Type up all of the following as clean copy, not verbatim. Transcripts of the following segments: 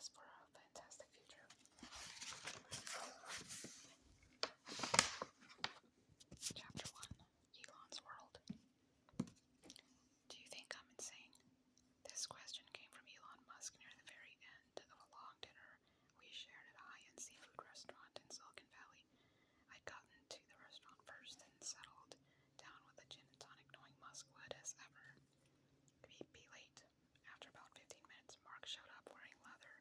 us for a fantastic future. Chapter 1, Elon's World. Do you think I'm insane? This question came from Elon Musk near the very end of a long dinner we shared at a high-end seafood restaurant in Silicon Valley. I'd gotten to the restaurant first and settled down with a gin and tonic, knowing Musk would, as ever, be late. After about 15 minutes, Mark showed up wearing leather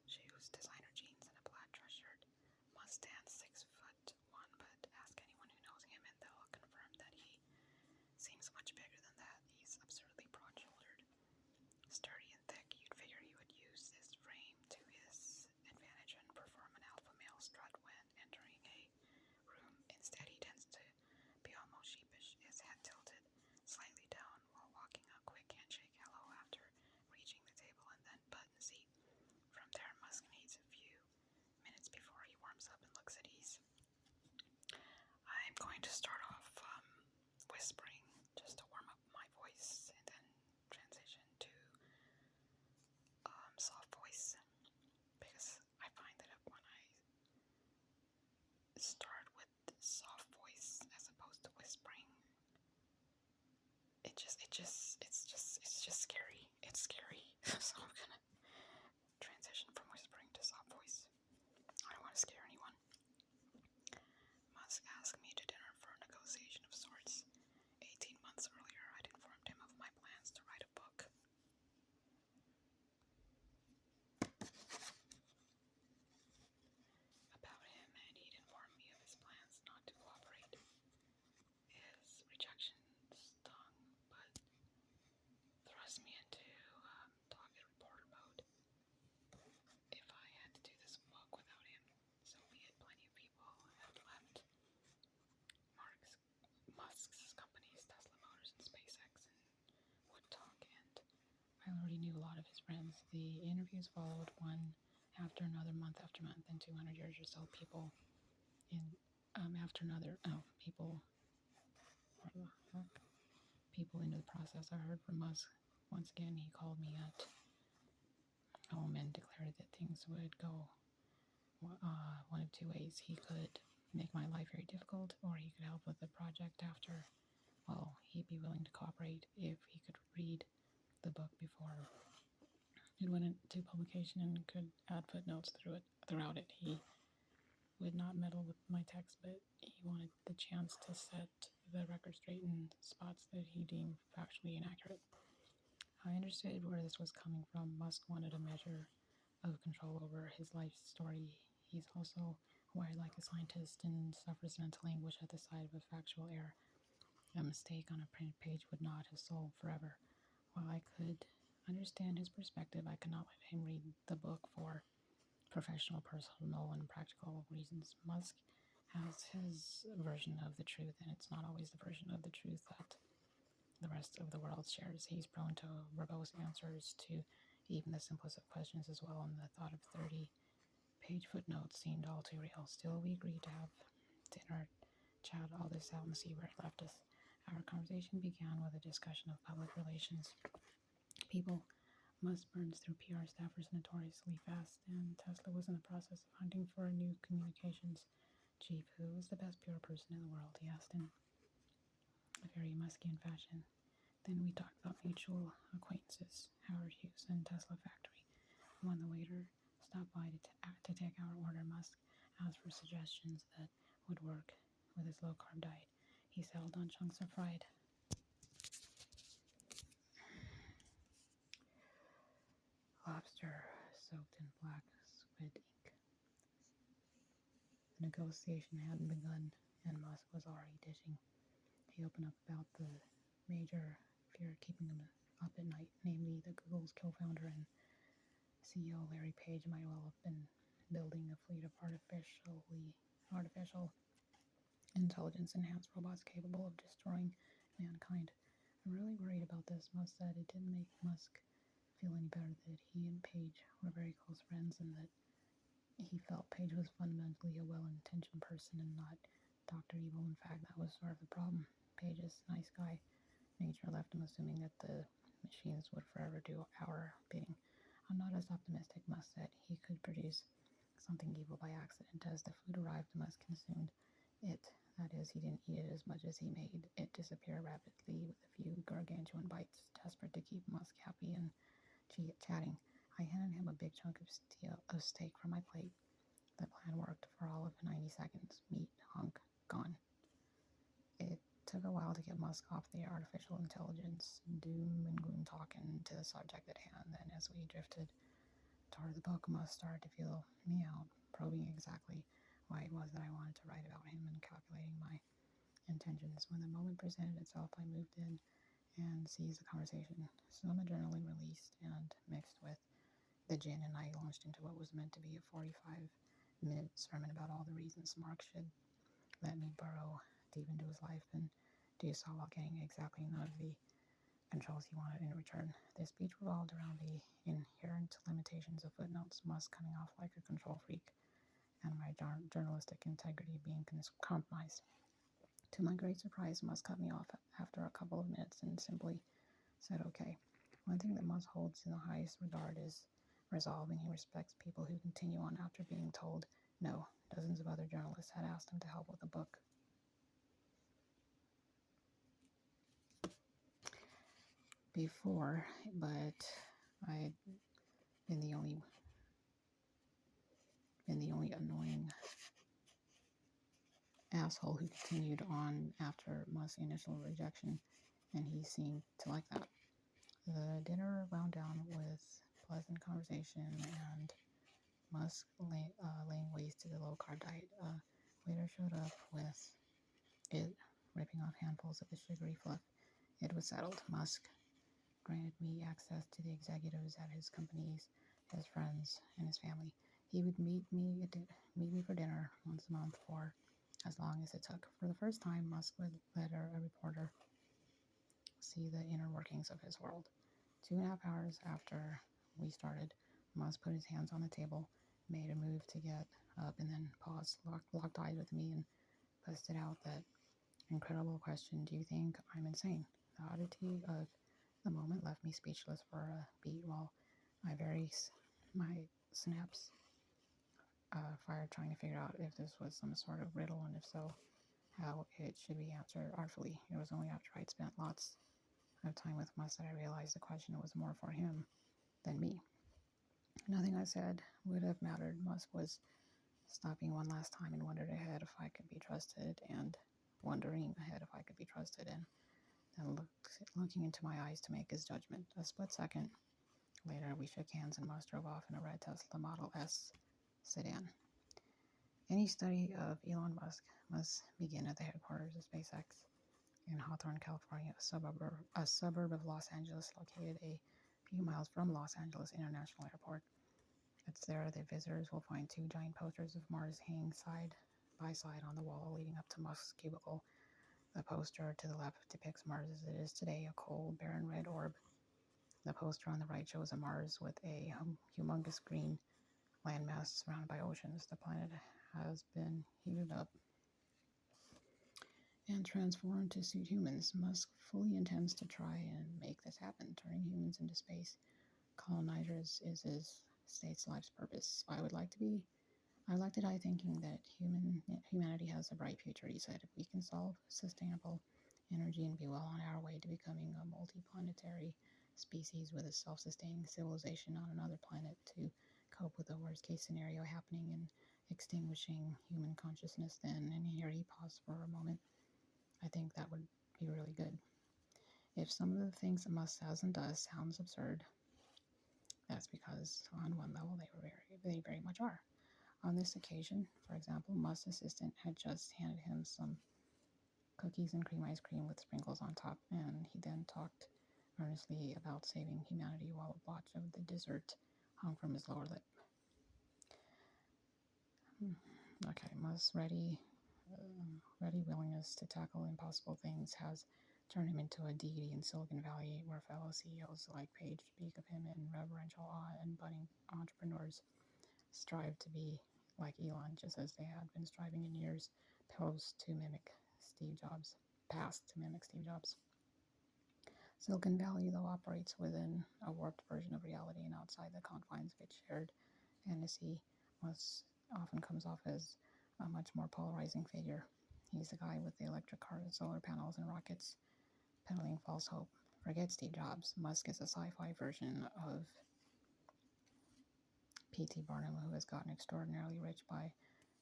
shoes, designer jeans, and a plaid dress shirt. Musk stands 6'1", but ask anyone who knows him and they'll confirm that he seems much bigger than that. He's absurdly broad-shouldered, sturdy and thick. You'd figure he would use his frame to his advantage and perform an alpha male strut when entering a room. Instead, he tends to be almost sheepish, his head tilted slightly down while walking, a quick handshake hello after reaching the table, and then button seat. From there, Musk needs a few minutes before he warms up and looks at ease. I'm going to start off whispering just to warm up my voice, and then transition to soft voice, because I find that when I start with soft voice as opposed to whispering, it's just scary. It's scary. So I'm gonna transition from whispering to soft voice. I don't want to scare anyone. Musk asked me to dinner for a negotiation of sorts. 18 months earlier, I'd informed him of my plans to write a book. About him, and he'd informed me of his plans not to cooperate. His rejection stung, but thrust me into dogged reporter mode. If I had to do this book without him, so be it. Plenty of people have left Musk's companies, Tesla Motors and SpaceX, and would talk, and I already knew a lot of his friends. The interviews followed one after another, month after month, and 200 years or so, people in after another, people into the process. I heard from Musk once again. He called me at home and declared that things would go one of two ways. He could make my life very difficult, or he could help with the project after. Well, he'd be willing to cooperate if he could read the book before it went into publication and could add footnotes throughout it. He would not meddle with my text, but he wanted the chance to set the record straight in spots that he deemed factually inaccurate. I understood where this was coming from. Musk wanted a measure of control over his life story. He's also wired like a scientist and suffers mental anguish at the sight of a factual error. A mistake on a printed page would not have solved forever. While I could understand his perspective, I could not let him read the book for professional, personal, and practical reasons. Musk has his version of the truth, and it's not always the version of the truth that the rest of the world shares. He's prone to verbose answers to even the simplest of questions as well, and the thought of 30-page footnotes seemed all too real. Still, we agreed to have dinner, chat all this out, and see where it left us. Our conversation began with a discussion of public relations. People Musk burns through PR staffers notoriously fast, and Tesla was in the process of hunting for a new communications chief. Who was the best PR person in the world? He asked in a very Muskian fashion. Then we talked about mutual acquaintances, Howard Hughes and Tesla Factory. When the waiter stopped by to take our order, Musk asked for suggestions that would work with his low-carb diet. He settled on chunks of fried lobster soaked in black squid ink. The negotiation hadn't begun, and Musk was already dishing. He opened up about the major fear keeping him up at night, namely that Google's co-founder and CEO Larry Page might well have been building a fleet of artificial intelligence-enhanced robots capable of destroying mankind. I'm really worried about this, Musk said. It didn't make Musk feel any better that he and Page were very close friends, and that he felt Page was fundamentally a well-intentioned person and not Dr. Evil. In fact, that was sort of the problem. Page's nice guy nature left him assuming that the machines would forever do our bidding. I'm not as optimistic, Musk said. He could produce something evil by accident. As the food arrived, Musk consumed it. That is, he didn't eat it as much as he made it disappear rapidly with a few gargantuan bites, desperate to keep Musk happy and chatting. I handed him a big chunk of steak from my plate. The plan worked for all of 90 seconds. Meat, hunk, gone. It took a while to get Musk off the artificial intelligence doom and gloom talk and to the subject at hand. Then, as we drifted toward the book, Musk started to feel me out, probing exactly why it was that I wanted to write about him and calculating my intentions. When the moment presented itself, I moved in and seized the conversation. Some adrenaline released and mixed with the gin, and I launched into what was meant to be a 45-minute sermon about all the reasons Mark should let me burrow deep into his life and do so while getting exactly none of the controls he wanted in return. This speech revolved around the inherent limitations of footnotes, Musk coming off like a control freak, and my journalistic integrity being compromised. To my great surprise, Musk cut me off after a couple of minutes and simply said, okay. One thing that Musk holds in the highest regard is resolve, and he respects people who continue on after being told no. Dozens of other journalists had asked him to help with the book. Before, but I'd been the only annoying asshole who continued on after Musk's initial rejection, and he seemed to like that. The dinner wound down with pleasant conversation and Musk laying waste to the low-carb diet. Waiter showed up with it, ripping off handfuls of the sugary fluff. It was settled. Musk granted me access to the executives at his companies, his friends, and his family. He would meet me for dinner once a month for as long as it took. For the first time, Musk would let a reporter see the inner workings of his world. 2.5 hours after we started, Musk put his hands on the table, made a move to get up, and then paused, locked eyes with me, and busted out that incredible question, do you think I'm insane? The oddity of the moment left me speechless for a beat while my snaps fired trying to figure out if this was some sort of riddle, and if so, how it should be answered artfully. It was only after I'd spent lots of time with Musk that I realized the question was more for him than me. Nothing I said would have mattered. Musk was stopping one last time and wondering ahead if I could be trusted, and then looking into my eyes to make his judgment. A split second later, we shook hands and Musk drove off in a red Tesla Model S sedan. Any study of Elon Musk must begin at the headquarters of SpaceX in Hawthorne, California, a suburb of Los Angeles, located a few miles from Los Angeles International Airport. It's there that visitors will find 2 giant posters of Mars hanging side by side on the wall leading up to Musk's cubicle. The poster to the left depicts Mars as it is today, a cold, barren red orb. The poster on the right shows a Mars with a humongous green landmass surrounded by oceans. The planet has been heated up and transformed to suit humans. Musk fully intends to try and make this happen. Turning humans into space colonizers is his state's life's purpose. I would like to die thinking that humanity has a bright future, he said. If we can solve sustainable energy and be well on our way to becoming a multi-planetary species with a self-sustaining civilization on another planet to cope with the worst-case scenario happening and extinguishing human consciousness then, and here he paused for a moment, I think that would be really good. If some of the things that Musk says and does sounds absurd, that's because on one level they very much are. On this occasion, for example, Musk's assistant had just handed him some cookies and cream ice cream with sprinkles on top, and he then talked earnestly about saving humanity while a blotch of the dessert hung from his lower lip. Okay, Musk's ready willingness to tackle impossible things has turned him into a deity in Silicon Valley, where fellow CEOs like Page speak of him in reverential awe, and budding entrepreneurs strive to be like Elon, just as they had been striving in years past to mimic Steve Jobs. Silicon Valley, though, operates within a warped version of reality and outside the confines of its shared fantasy. Musk often comes off as a much more polarizing figure. He's the guy with the electric cars, solar panels, and rockets, peddling false hope. Forget Steve Jobs. Musk is a sci-fi version of P.T. Barnum, who has gotten extraordinarily rich by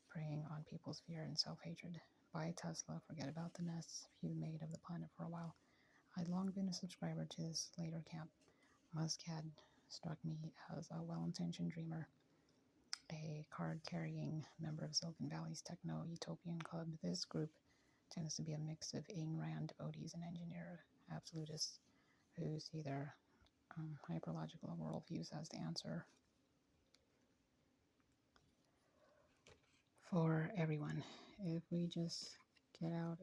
preying on people's fear and self-hatred. Buy a Tesla, forget about the mess you made of the planet for a while. I'd long been a subscriber to this later camp. Musk had struck me as a well-intentioned dreamer, a card-carrying member of Silicon Valley's techno-utopian club. This group tends to be a mix of Ayn Rand devotees and engineer absolutists who see their hyperlogical worldviews as the answer for everyone. If we just get out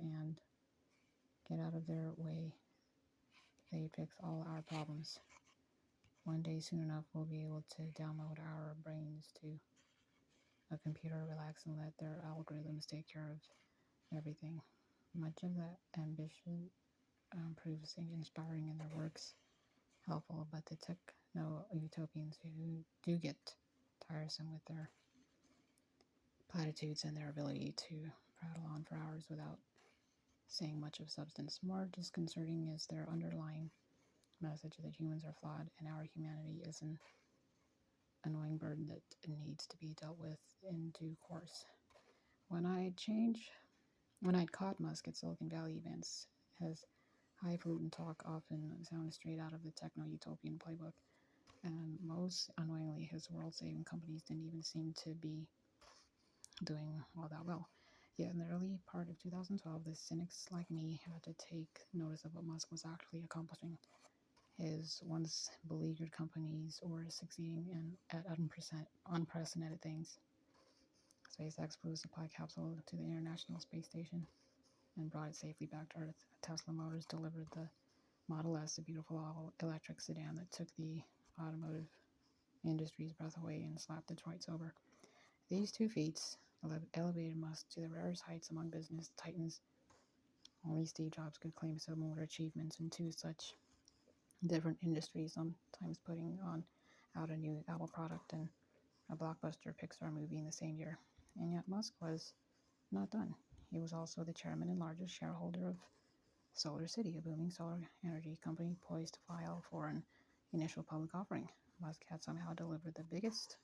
of their way, they fix all our problems. One day soon enough, we'll be able to download our brains to a computer, relax, and let their algorithms take care of everything. Much of that ambition proves inspiring in their works, helpful, but the techno-utopians who do get tiresome with their platitudes and their ability to prattle on for hours without saying much of substance. More disconcerting is their underlying message that humans are flawed and our humanity is an annoying burden that needs to be dealt with in due course. When I'd caught Musk at Silicon Valley events, his highfalutin talk often sounded straight out of the techno-utopian playbook, and most annoyingly, his world-saving companies didn't even seem to be doing all that well. Yet in the early part of 2012, the cynics like me had to take notice of what Musk was actually accomplishing. His once beleaguered companies were succeeding at unprecedented things. SpaceX flew a supply capsule to the International Space Station and brought it safely back to Earth. Tesla Motors delivered the Model S, a beautiful all-electric sedan that took the automotive industry's breath away and slapped Detroit sober. These two feats elevated Musk to the rarest heights among business titans. Only Steve Jobs could claim similar achievements in two such different industries, sometimes putting out a new Apple product and a blockbuster Pixar movie in the same year. And yet Musk was not done. He was also the chairman and largest shareholder of Solar City, a booming solar energy company poised to file for an initial public offering. Musk had somehow delivered the biggest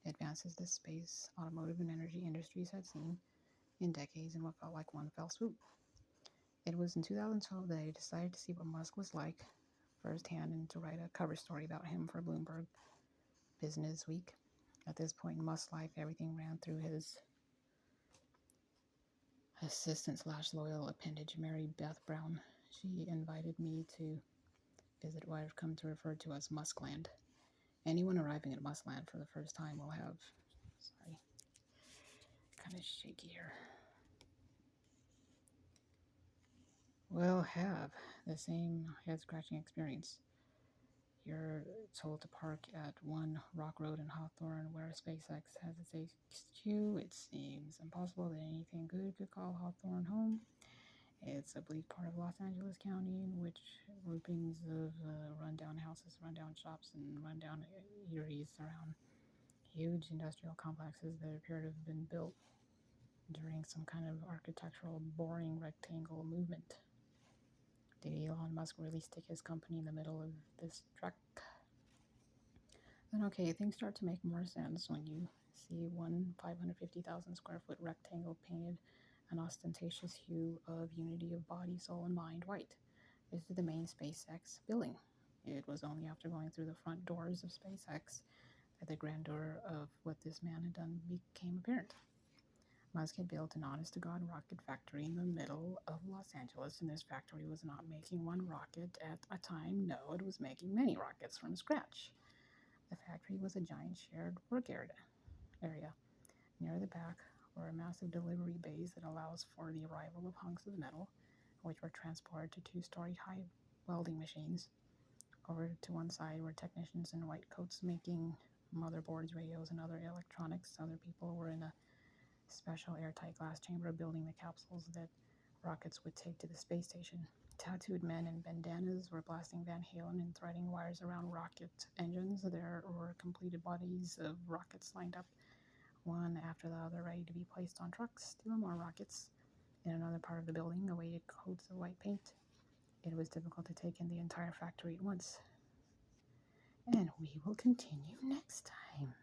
advances the space, automotive, and energy industries had seen in decades in what felt like one fell swoop. It was in 2012 that I decided to see what Musk was like firsthand and to write a cover story about him for Bloomberg Business Week. At this point in Musk's life, everything ran through his assistant/loyal appendage, Mary Beth Brown. She invited me to visit what I've come to refer to as Muskland. Anyone arriving at Muskland for the first time will have, kind of shaky here, will have the same head-scratching experience. You're told to park at 1 Rock Road in Hawthorne, where SpaceX has its HQ. It seems impossible that anything good could call Hawthorne home. It's a bleak part of Los Angeles County in which groupings of rundown houses, rundown shops, and rundown eateries surround huge industrial complexes that appear to have been built during some kind of architectural boring rectangle movement. Did Elon Musk really stick his company in the middle of this trek? Then okay, things start to make more sense when you see one 550,000 square foot rectangle painted an ostentatious hue of unity of body, soul, and mind white. This is the main SpaceX building. It was only after going through the front doors of SpaceX that the grandeur of what this man had done became apparent. Musk had built an honest-to-God rocket factory in the middle of Los Angeles, and this factory was not making one rocket at a time. No, it was making many rockets from scratch. The factory was a giant shared work area. Near the back were massive delivery bays that allows for the arrival of hunks of metal, which were transported to 2-story high welding machines. Over to one side were technicians in white coats making motherboards, radios, and other electronics. Other people were in a special airtight glass chamber building the capsules that rockets would take to the space station. tattooed men in bandanas were blasting Van Halen and threading wires around rocket engines. There were completed bodies of rockets lined up, one after the other, ready to be placed on trucks. 2 more rockets in another part of the building awaited coats of white paint. It was difficult to take in the entire factory at once. And we will continue next time.